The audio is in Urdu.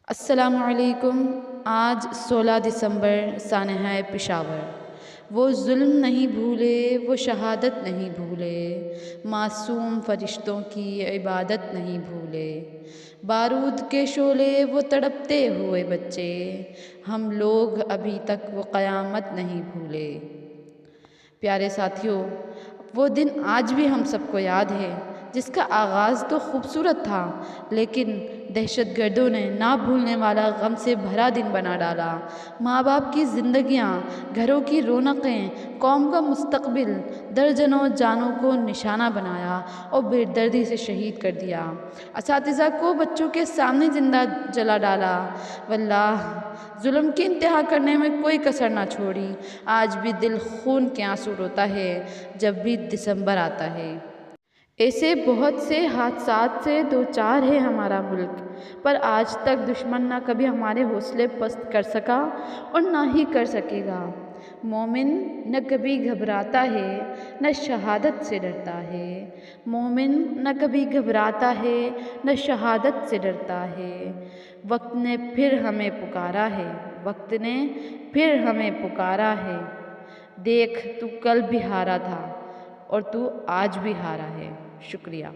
السلام علیکم۔ آج 16 دسمبر سانحہ پشاور۔ وہ ظلم نہیں بھولے، وہ شہادت نہیں بھولے، معصوم فرشتوں کی عبادت نہیں بھولے، بارود کے شعلے وہ تڑپتے ہوئے بچے، ہم لوگ ابھی تک وہ قیامت نہیں بھولے۔ پیارے ساتھیوں، وہ دن آج بھی ہم سب کو یاد ہے جس کا آغاز تو خوبصورت تھا، لیکن دہشت گردوں نے نہ بھولنے والا غم سے بھرا دن بنا ڈالا۔ ماں باپ کی زندگیاں، گھروں کی رونقیں، قوم کا مستقبل، درجنوں جانوں کو نشانہ بنایا اور بے دردی سے شہید کر دیا۔ اساتذہ کو بچوں کے سامنے زندہ جلا ڈالا۔ واللہ ظلم کی انتہا کرنے میں کوئی کسر نہ چھوڑی۔ آج بھی دل خون کے آنسو روتا ہے جب بھی دسمبر آتا ہے۔ ایسے بہت سے حادثات سے دوچار ہے ہمارا ملک، پر آج تک دشمن نہ کبھی ہمارے حوصلے پست کر سکا اور نہ ہی کر سکے گا۔ مومن نہ کبھی گھبراتا ہے، نہ شہادت سے ڈرتا ہے۔ مومن نہ کبھی گھبراتا ہے، نہ شہادت سے ڈرتا ہے۔ وقت نے پھر ہمیں پکارا ہے، وقت نے پھر ہمیں پکارا ہے۔ دیکھ تو کل بھی ہارا تھا اور تو آج بھی ہارا ہے۔ شکریہ۔